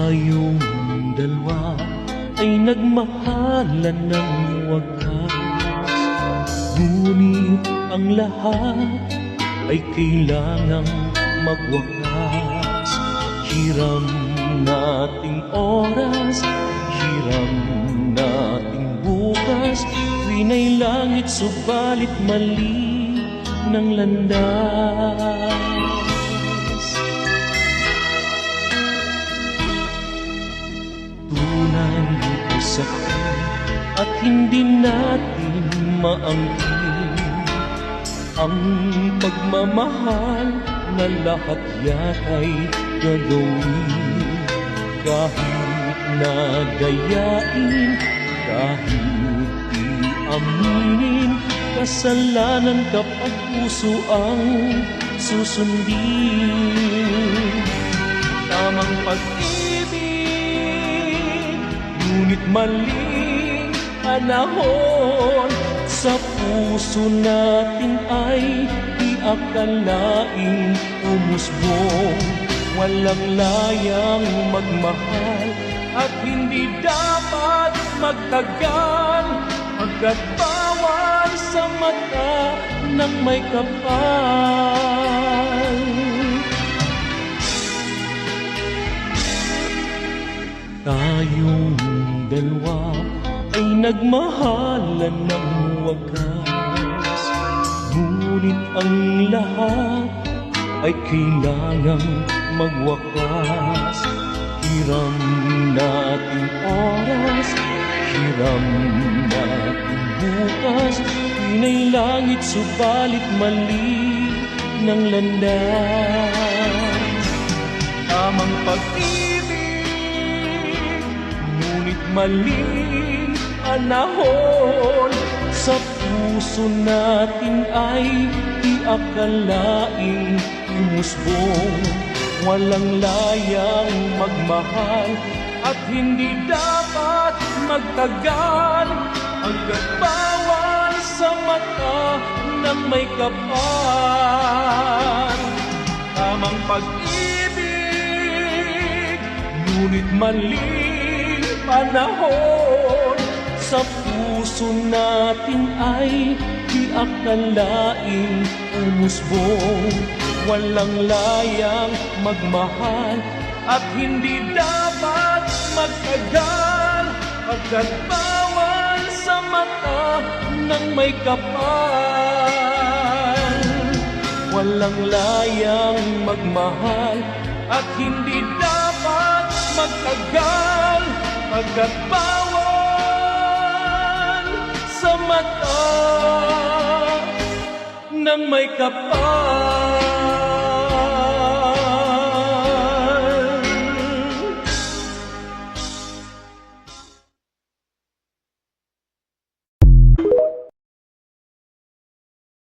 Tayong dalawa ay nagmahalan ng wagas, ngunit ang lahat ay kailangang magwakas. Hiram nating oras, hiram nating bukas, wina'y langit subalit mali ng landas. Tunay ito'y sakit at hindi natin maangkin ang pagmamahal na lahat yata'y gagawin. Kahit na gayain, kahit i-aminin, kasalanan kapag puso ang susundin. Tamang pag-ibig, ngunit maling panahon, sa puso natin ay iakalaing umusbong. Walang layang magmahal at hindi dapat magtagal, pagkat bawal sa mata ng may kapal. Tayong dalawa ay nagmahalan ng wagas, ngunit ang lahat ay kailangang magwakas. Hiram natin oras, hiram natin bukas, wina'y langit subalit mali ng landas. Tamang pag-ibig, ngunit maling panahon, sa puso natin ay iakalaing umusbong. Walang layang magmahal at hindi dapat magtagal, hanggat bawal sa mata ng may kapal. Tamang pag-ibig, ngunit maling panahon, sa puso natin ay iakalaing umusbong. Walang layang magmahal at hindi dapat magtagal, pagkat bawal sa mata ng may kapal. Walang layang magmahal at hindi dapat magtagal, pagkat bawal sa mata ng may kapal.